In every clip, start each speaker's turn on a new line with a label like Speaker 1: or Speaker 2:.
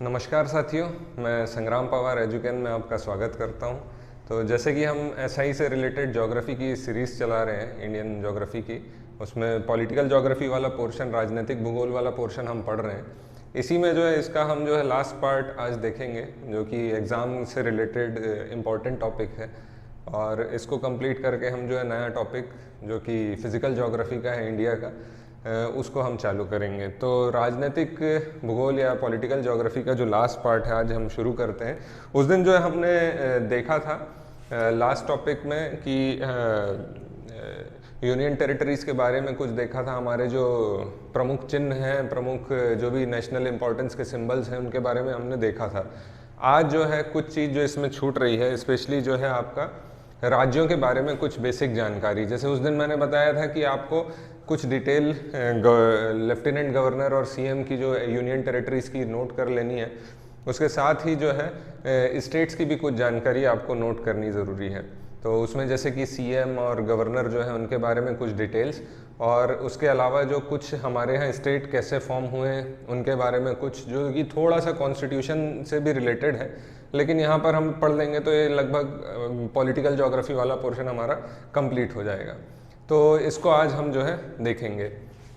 Speaker 1: नमस्कार साथियों, मैं संग्राम पवार एजुकेन में आपका स्वागत करता हूं। तो जैसे कि हम एसआई से रिलेटेड ज्योग्राफी की सीरीज़ चला रहे हैं, इंडियन ज्योग्राफी की, उसमें पॉलिटिकल ज्योग्राफी वाला पोर्शन, राजनीतिक भूगोल वाला पोर्शन हम पढ़ रहे हैं। इसी में जो है इसका हम जो है लास्ट पार्ट आज देखेंगे, जो कि एग्ज़ाम से रिलेटेड इम्पॉर्टेंट टॉपिक है। और इसको कंप्लीट करके हम जो है नया टॉपिक जो कि फ़िज़िकल ज्योग्राफी का है इंडिया का, उसको हम चालू करेंगे। तो राजनीतिक भूगोल या पॉलिटिकल ज्योग्राफी का जो लास्ट पार्ट है आज हम शुरू करते हैं। उस दिन जो है हमने देखा था लास्ट टॉपिक में कि यूनियन टेरिटरीज़ के बारे में कुछ देखा था। हमारे जो प्रमुख चिन्ह हैं, प्रमुख जो भी नेशनल इम्पोर्टेंस के सिंबल्स हैं, उनके बारे में हमने देखा था। आज जो है कुछ चीज़ जो इसमें छूट रही है, स्पेशली जो है आपका राज्यों के बारे में कुछ बेसिक जानकारी। जैसे उस दिन मैंने बताया था कि आपको कुछ डिटेल लेफ्टिनेंट गवर्नर और सीएम की जो यूनियन टेरिटरीज़ की नोट कर लेनी है, उसके साथ ही जो है स्टेट्स की भी कुछ जानकारी आपको नोट करनी ज़रूरी है। तो उसमें जैसे कि सीएम और गवर्नर जो है उनके बारे में कुछ डिटेल्स, और उसके अलावा जो कुछ हमारे यहाँ स्टेट कैसे फॉर्म हुए हैं उनके बारे में कुछ, जो कि थोड़ा सा कॉन्स्टिट्यूशन से भी रिलेटेड है, लेकिन यहाँ पर हम पढ़ लेंगे तो ये लगभग पॉलिटिकल ज्योग्राफी वाला पोर्शन हमारा कंप्लीट हो जाएगा। तो इसको आज हम जो है देखेंगे।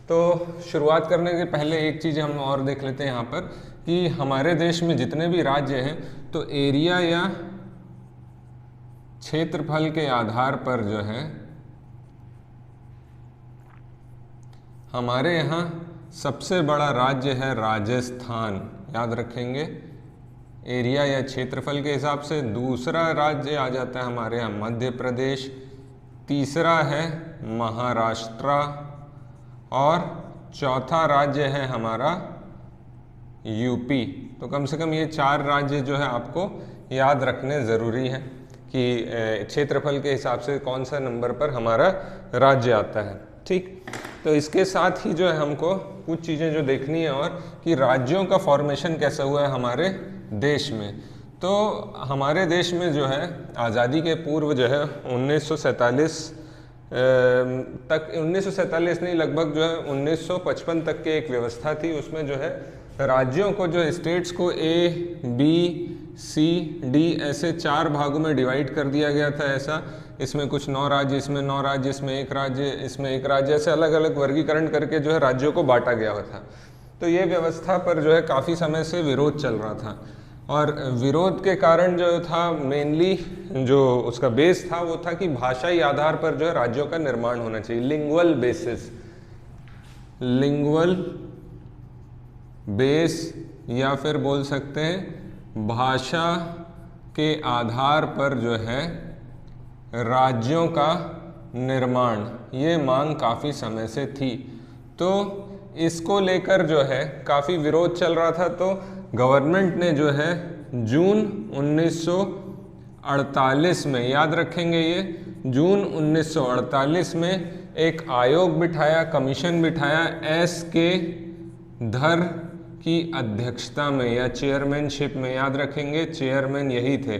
Speaker 1: तो शुरुआत करने के पहले एक चीज़ हम और देख लेते हैं यहाँ पर कि हमारे देश में जितने भी राज्य हैं, तो एरिया या क्षेत्रफल के आधार पर जो है हमारे यहाँ सबसे बड़ा राज्य है राजस्थान, याद रखेंगे, एरिया या क्षेत्रफल के हिसाब से। दूसरा राज्य आ जाता है हमारे यहाँ मध्य प्रदेश, तीसरा है महाराष्ट्र, और चौथा राज्य है हमारा यूपी। तो कम से कम ये 4 राज्य जो है आपको याद रखने ज़रूरी है कि क्षेत्रफल के हिसाब से कौन सा नंबर पर हमारा राज्य आता है। ठीक, तो इसके साथ ही जो है हमको कुछ चीज़ें जो देखनी है, और कि राज्यों का फॉर्मेशन कैसा हुआ है हमारे देश में। तो हमारे देश में जो है आज़ादी के पूर्व जो है 1947 तक, 1947 नहीं, लगभग जो है 1955 तक के एक व्यवस्था थी। उसमें जो है राज्यों को, जो स्टेट्स को ए, बी, सी, डी ऐसे 4 भागों में डिवाइड कर दिया गया था। ऐसा इसमें कुछ 9 राज्य, इसमें 9 राज्य, इसमें 1 राज्य, इसमें 1 राज्य, ऐसे अलग अलग वर्गीकरण करके जो है राज्यों को बांटा गया हुआ था। तो ये व्यवस्था पर जो है काफ़ी समय से विरोध चल रहा था, और विरोध के कारण जो था मेनली जो उसका बेस था वो था कि भाषाई आधार पर जो है राज्यों का निर्माण होना चाहिए, लिंगुअल बेसिस, लिंगुअल बेस, या फिर बोल सकते हैं भाषा के आधार पर जो है राज्यों का निर्माण। ये मांग काफ़ी समय से थी, तो इसको लेकर जो है काफ़ी विरोध चल रहा था। तो गवर्नमेंट ने जो है जून 1948 में, याद रखेंगे ये, जून 1948 में एक आयोग बिठाया, कमीशन बिठाया, एस.के. धर की अध्यक्षता में या चेयरमैनशिप में, याद रखेंगे चेयरमैन यही थे,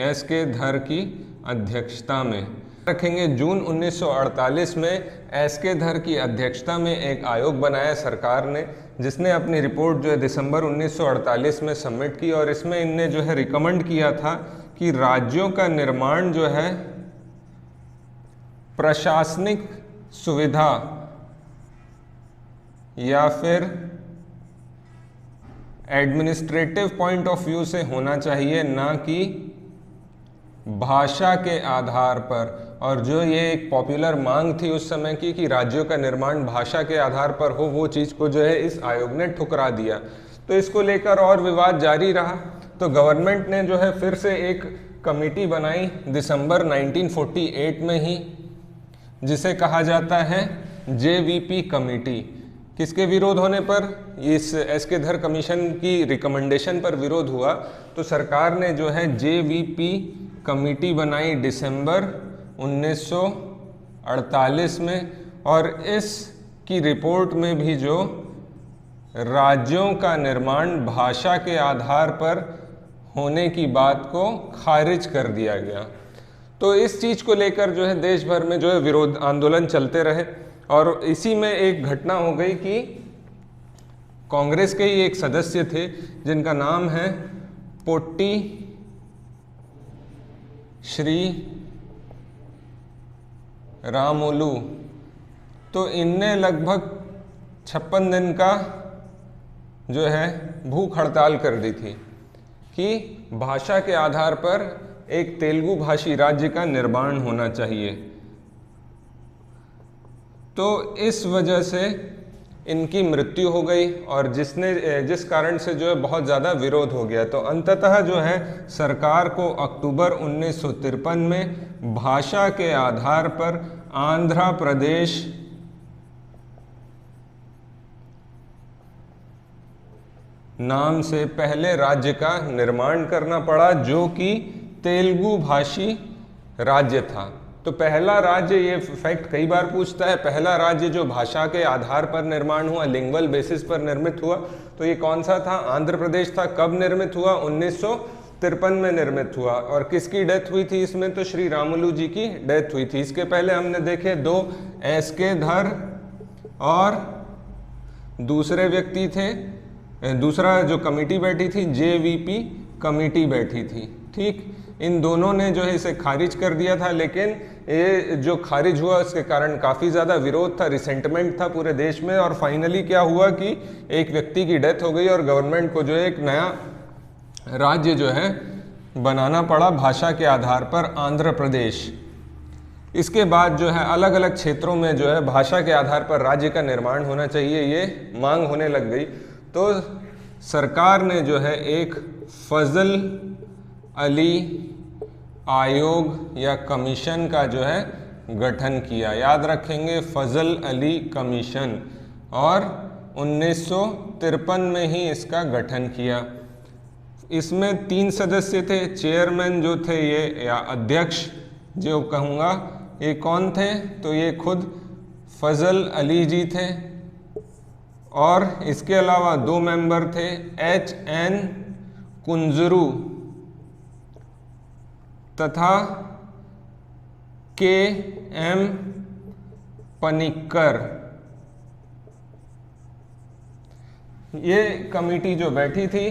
Speaker 1: एस.के. धर की अध्यक्षता में रखेंगे। जून 1948 में एस.के. धर की अध्यक्षता में एक आयोग बनाया सरकार ने, जिसने अपनी रिपोर्ट जो है दिसंबर 1948 में सबमिट की, और इसमें इनने जो है रिकमेंड किया था कि राज्यों का निर्माण जो है प्रशासनिक सुविधा या फिर एडमिनिस्ट्रेटिव पॉइंट ऑफ व्यू से होना चाहिए, ना कि भाषा के आधार पर। और जो ये एक पॉपुलर मांग थी उस समय की कि राज्यों का निर्माण भाषा के आधार पर हो, वो चीज़ को जो है इस आयोग ने ठुकरा दिया। तो इसको लेकर और विवाद जारी रहा। तो गवर्नमेंट ने जो है फिर से एक कमेटी बनाई दिसंबर 1948 में ही, जिसे कहा जाता है JVP कमेटी। किसके विरोध होने पर? इस एस.के. धर कमीशन की रिकमेंडेशन पर विरोध हुआ, तो सरकार ने जो है JVP कमेटी बनाई दिसंबर 1948 में, और इसकी रिपोर्ट में भी जो राज्यों का निर्माण भाषा के आधार पर होने की बात को खारिज कर दिया गया। तो इस चीज़ को लेकर जो है देश भर में जो है विरोध आंदोलन चलते रहे, और इसी में एक घटना हो गई कि कांग्रेस के ही एक सदस्य थे जिनका नाम है पोट्टी श्री रामुलु। तो इनने लगभग 56 दिन का जो है भूख हड़ताल कर दी थी कि भाषा के आधार पर एक तेलुगु भाषी राज्य का निर्माण होना चाहिए। तो इस वजह से इनकी मृत्यु हो गई और जिस कारण से जो है बहुत ज़्यादा विरोध हो गया। तो अंततः जो है सरकार को अक्टूबर 1953 में भाषा के आधार पर आंध्र प्रदेश नाम से पहले राज्य का निर्माण करना पड़ा, जो कि तेलुगु भाषी राज्य था। तो पहला राज्य, ये फैक्ट कई बार पूछता है, पहला राज्य जो भाषा के आधार पर निर्माण हुआ, लिंग्वल बेसिस पर निर्मित हुआ, तो ये कौन सा था? आंध्र प्रदेश था। कब निर्मित हुआ? 1953 में निर्मित हुआ। और किसकी डेथ हुई थी इसमें? तो श्री रामुलु जी की डेथ हुई थी। इसके पहले हमने देखे 2 एस.के. धर और दूसरे व्यक्ति थे, दूसरा जो कमेटी बैठी थी जे.वी.पी. कमेटी बैठी थी। ठीक, इन दोनों ने जो है इसे खारिज कर दिया था, लेकिन ये जो खारिज हुआ उसके कारण काफ़ी ज़्यादा विरोध था, रिसेंटमेंट था पूरे देश में। और फाइनली क्या हुआ कि एक व्यक्ति की डेथ हो गई और गवर्नमेंट को जो है एक नया राज्य जो है बनाना पड़ा भाषा के आधार पर, आंध्र प्रदेश। इसके बाद जो है अलग अलग क्षेत्रों में जो है भाषा के आधार पर राज्य का निर्माण होना चाहिए, ये मांग होने लग गई। तो सरकार ने जो है एक फजल अली आयोग या कमीशन का जो है गठन किया। याद रखेंगे, फजल अली कमीशन, और 1953 में ही इसका गठन किया। इसमें 3 सदस्य थे। चेयरमैन जो थे ये, या अध्यक्ष जो कहूँगा, ये कौन थे? तो ये खुद फजल अली जी थे। और इसके अलावा 2 मेंबर थे, H.N. कुंजरू तथा K.M. पनिक्कर। ये कमेटी जो बैठी थी,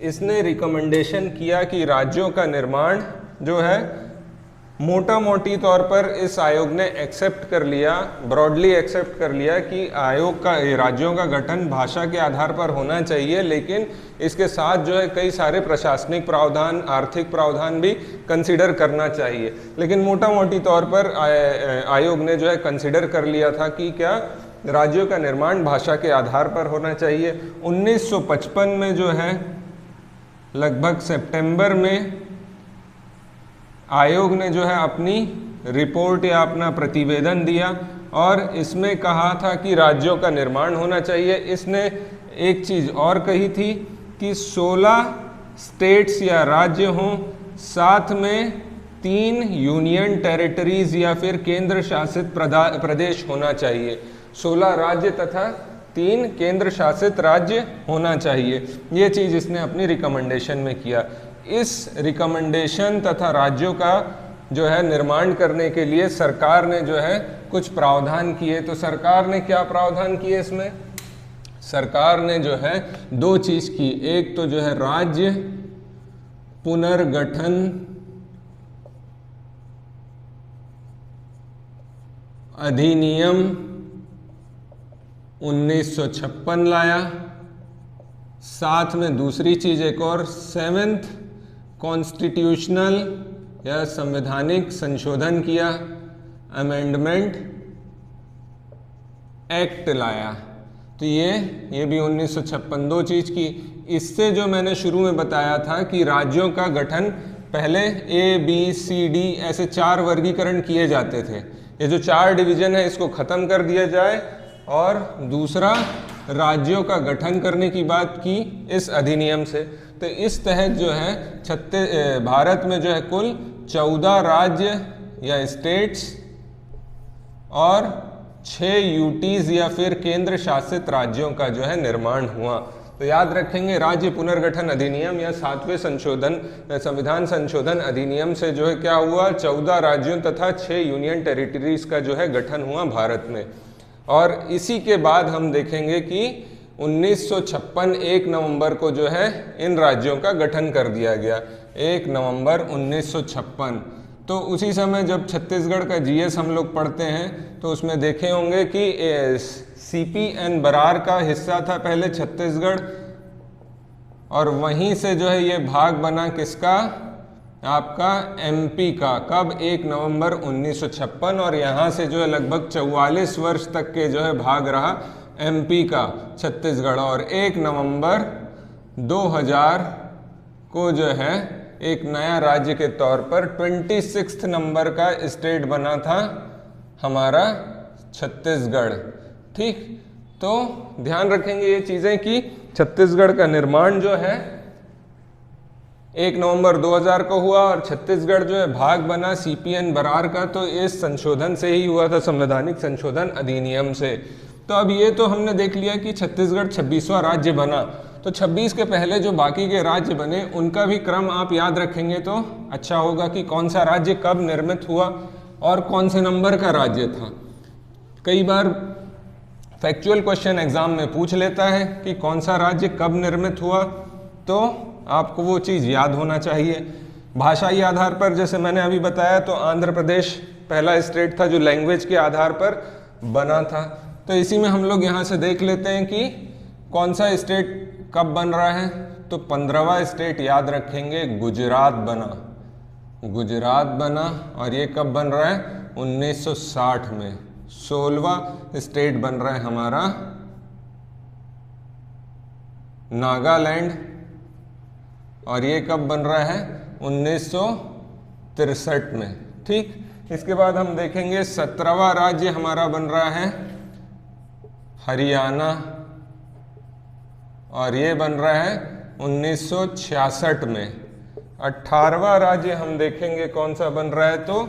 Speaker 1: इसने रिकमेंडेशन किया कि राज्यों का निर्माण जो है मोटा मोटी तौर पर इस आयोग ने एक्सेप्ट कर लिया, ब्रॉडली एक्सेप्ट कर लिया कि आयोग का, राज्यों का गठन भाषा के आधार पर होना चाहिए, लेकिन इसके साथ जो है कई सारे प्रशासनिक प्रावधान, आर्थिक प्रावधान भी कंसीडर करना चाहिए। लेकिन मोटा मोटी तौर पर आयोग ने जो है कंसीडर कर लिया था कि क्या राज्यों का निर्माण भाषा के आधार पर होना चाहिए। 1955 में जो है लगभग सितंबर में आयोग ने जो है अपनी रिपोर्ट या अपना प्रतिवेदन दिया और इसमें कहा था कि राज्यों का निर्माण होना चाहिए। इसने एक चीज़ और कही थी कि 16 स्टेट्स या राज्य हों, साथ में 3 यूनियन टेरिटरीज या फिर केंद्र शासित प्रदेश होना चाहिए। 16 राज्य तथा 3 केंद्र शासित राज्य होना चाहिए। ये चीज़ इसने अपनी रिकमेंडेशन में किया। इस रिकमेंडेशन तथा राज्यों का जो है निर्माण करने के लिए सरकार ने जो है कुछ प्रावधान किए। तो सरकार ने क्या प्रावधान किए इसमें? सरकार ने जो है 2 चीज़ की। एक तो जो है राज्य पुनर्गठन अधिनियम 1956 लाया, साथ में दूसरी चीज़ एक और 7th कॉन्स्टिट्यूशनल या संवैधानिक संशोधन किया, अमेंडमेंट एक्ट लाया। तो ये भी 1956, 2 चीज़ की। इससे जो मैंने शुरू में बताया था कि राज्यों का गठन पहले ABCD ऐसे 4 वर्गीकरण किए जाते थे। ये जो 4 डिवीज़न है इसको ख़त्म कर दिया जाए और दूसरा राज्यों का गठन करने की बात की इस अधिनियम से। तो इस तहत जो है भारत में जो है कुल 14 राज्य या स्टेट्स और 6 यूटीज या फिर केंद्र शासित राज्यों का जो है निर्माण हुआ। तो याद रखेंगे, राज्य पुनर्गठन अधिनियम या 7वें संविधान संशोधन अधिनियम से जो है क्या हुआ, 14 राज्यों तथा 6 यूनियन टेरिटरीज का जो है गठन हुआ भारत में। और इसी के बाद हम देखेंगे कि 1956 1 नवंबर को जो है इन राज्यों का गठन कर दिया गया, 1 नवंबर 1956। तो उसी समय जब छत्तीसगढ़ का जीएस हम लोग पढ़ते हैं तो उसमें देखे होंगे कि सीपी एन बरार का हिस्सा था पहले छत्तीसगढ़, और वहीं से जो है ये भाग बना किसका, आपका एमपी का, कब, 1 नवंबर 1956। और यहाँ से जो है लगभग 44 वर्ष तक के जो है भाग रहा एमपी का छत्तीसगढ़, और 1 नवंबर 2000 को जो है एक नया राज्य के तौर पर 26 नंबर का स्टेट बना था हमारा छत्तीसगढ़। ठीक, तो ध्यान रखेंगे ये चीज़ें कि छत्तीसगढ़ का निर्माण जो है 1 नवंबर 2000 को हुआ, और छत्तीसगढ़ जो है भाग बना सीपीएन बरार का, तो इस संशोधन से ही हुआ था, संवैधानिक संशोधन अधिनियम से। तो अब ये तो हमने देख लिया कि छत्तीसगढ़ 26वां राज्य बना, तो 26 के पहले जो बाकी के राज्य बने उनका भी क्रम आप याद रखेंगे तो अच्छा होगा कि कौन सा राज्य कब निर्मित हुआ और कौन से नंबर का राज्य था। कई बार फैक्चुअल क्वेश्चन एग्जाम में पूछ लेता है कि कौन सा राज्य कब निर्मित हुआ, तो आपको वो चीज़ याद होना चाहिए। भाषाई आधार पर जैसे मैंने अभी बताया तो आंध्र प्रदेश पहला स्टेट था जो लैंग्वेज के आधार पर बना था। तो इसी में हम लोग यहाँ से देख लेते हैं कि कौन सा स्टेट कब बन रहा है। तो 15वां स्टेट याद रखेंगे, गुजरात बना, गुजरात बना, और ये कब बन रहा है, 1960 में। 16वां स्टेट बन रहा है हमारा नागालैंड, और ये कब बन रहा है, 1963 में। ठीक, इसके बाद हम देखेंगे 17वां राज्य हमारा बन रहा है हरियाणा, और ये बन रहा है 1966 में। 18वां राज्य हम देखेंगे कौन सा बन रहा है, तो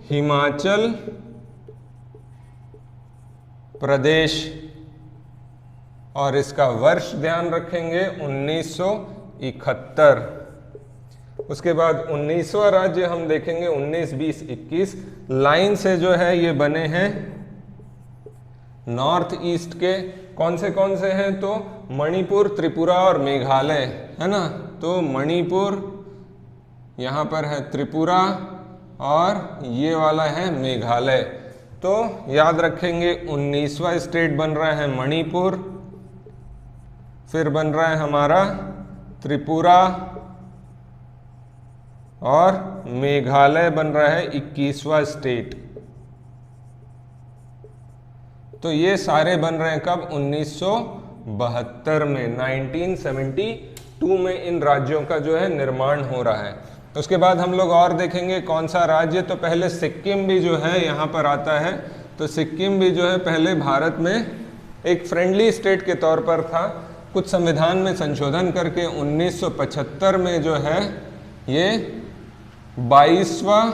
Speaker 1: हिमाचल प्रदेश, और इसका वर्ष ध्यान रखेंगे 1971। उसके बाद 19वां राज्य हम देखेंगे 19, 20, 21 लाइन से जो है ये बने हैं नॉर्थ ईस्ट के। कौन से हैं, तो मणिपुर, त्रिपुरा और मेघालय, है ना। तो मणिपुर, यहाँ पर है त्रिपुरा, और ये वाला है मेघालय। तो याद रखेंगे 19वां स्टेट बन रहा है मणिपुर, फिर बन रहा है हमारा त्रिपुरा, और मेघालय बन रहा है 21वां स्टेट। तो ये सारे बन रहे हैं कब, 1972 में, 1972 में इन राज्यों का जो है निर्माण हो रहा है। उसके बाद हम लोग और देखेंगे कौन सा राज्य, तो पहले सिक्किम भी जो है यहाँ पर आता है। तो सिक्किम भी जो है पहले भारत में एक फ्रेंडली स्टेट के तौर पर था, कुछ संविधान में संशोधन करके 1975 में जो है ये 22वां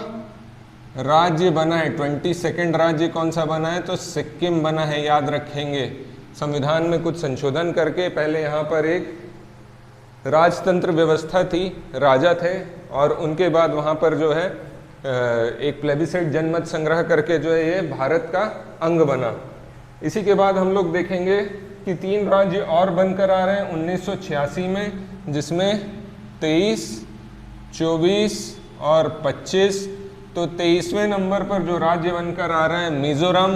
Speaker 1: राज्य बना है। 22nd राज्य कौन सा बना है, तो सिक्किम बना है, याद रखेंगे। संविधान में कुछ संशोधन करके पहले यहाँ पर एक राजतंत्र व्यवस्था थी, राजा थे, और उनके बाद वहाँ पर जो है एक प्लेबिसाइट जनमत संग्रह करके जो है ये भारत का अंग बना। इसी के बाद हम लोग देखेंगे कि 3 राज्य और बनकर आ रहे हैं 1986 में, जिसमें 23, 24 और 25। तो 23वें नंबर पर जो राज्य बनकर आ रहा है मिजोरम,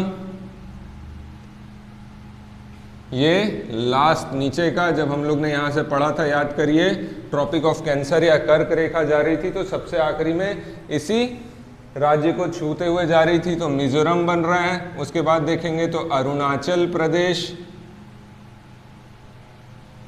Speaker 1: ये लास्ट नीचे का, जब हम लोग ने यहाँ से पढ़ा था याद करिए, ट्रॉपिक ऑफ कैंसर या कर्क रेखा जा रही थी, तो सबसे आखिरी में इसी राज्य को छूते हुए जा रही थी, तो मिजोरम बन रहा है। उसके बाद देखेंगे तो अरुणाचल प्रदेश,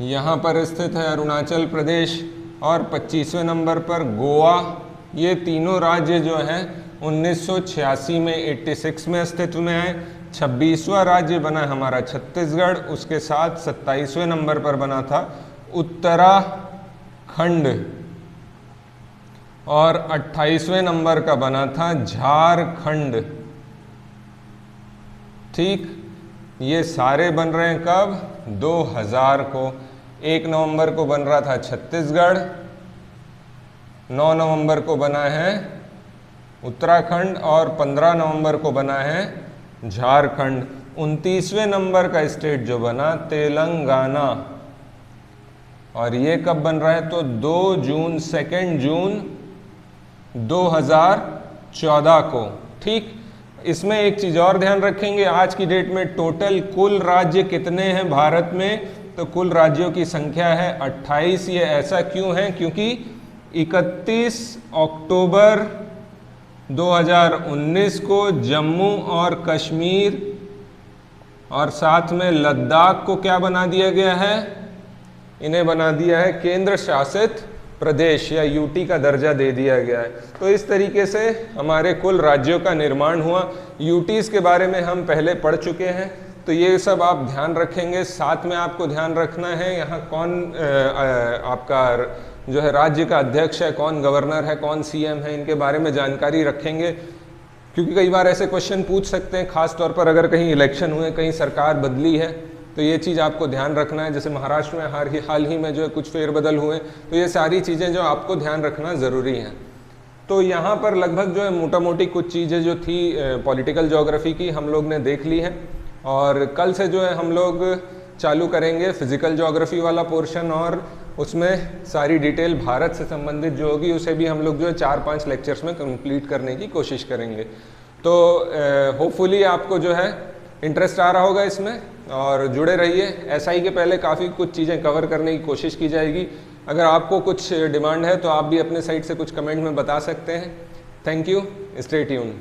Speaker 1: यहाँ पर स्थित है अरुणाचल प्रदेश, और 25वें नंबर पर गोवा। ये तीनों राज्य जो हैं 1986 में 86 में अस्तित्व में आए। 26वां राज्य बना हमारा छत्तीसगढ़, उसके साथ 27वें नंबर पर बना था उत्तराखंड, और 28वें नंबर का बना था झारखंड। ठीक, ये सारे बन रहे हैं कब, 2000 को। 1 नवंबर को बन रहा था छत्तीसगढ़, 9 नवंबर को बना है उत्तराखंड, और 15 नवंबर को बना है झारखंड। 29वें नंबर का स्टेट जो बना तेलंगाना, और ये कब बन रहा है तो 2 जून 2014 को। ठीक, इसमें एक चीज़ और ध्यान रखेंगे, आज की डेट में टोटल कुल राज्य कितने हैं भारत में, तो कुल राज्यों की संख्या है 28। ये ऐसा क्यों है, क्योंकि 31 अक्टूबर 2019 को जम्मू और कश्मीर और साथ में लद्दाख को क्या बना दिया गया है, इन्हें बना दिया है केंद्र शासित प्रदेश या यूटी का दर्जा दे दिया गया है। तो इस तरीके से हमारे कुल राज्यों का निर्माण हुआ। यूटीज़ के बारे में हम पहले पढ़ चुके हैं, तो ये सब आप ध्यान रखेंगे। साथ में आपको ध्यान रखना है यहाँ कौन आपका जो है राज्य का अध्यक्ष है, कौन गवर्नर है, कौन सीएम है, इनके बारे में जानकारी रखेंगे, क्योंकि कई बार ऐसे क्वेश्चन पूछ सकते हैं, खास तौर पर अगर कहीं इलेक्शन हुए, कहीं सरकार बदली है, तो ये चीज़ आपको ध्यान रखना है। जैसे महाराष्ट्र में हाल ही में जो है कुछ फेरबदल हुए, तो ये सारी चीज़ें जो आपको ध्यान रखना ज़रूरी हैं। तो यहाँ पर लगभग जो है मोटा मोटी कुछ चीज़ें जो थी पॉलिटिकल ज्योग्राफी की हम लोग ने देख ली है, और कल से जो है हम लोग चालू करेंगे फिज़िकल ज्योग्राफी वाला पोर्शन, और उसमें सारी डिटेल भारत से संबंधित जो होगी उसे भी हम लोग जो है 4-5 लेक्चर्स में कंप्लीट करने की कोशिश करेंगे। तो होपफुली आपको जो है इंटरेस्ट आ रहा होगा इसमें, और जुड़े रहिए। एसआई के पहले काफ़ी कुछ चीज़ें कवर करने की कोशिश की जाएगी। अगर आपको कुछ डिमांड है तो आप भी अपने साइड से कुछ कमेंट में बता सकते हैं। Thank you, stay tuned.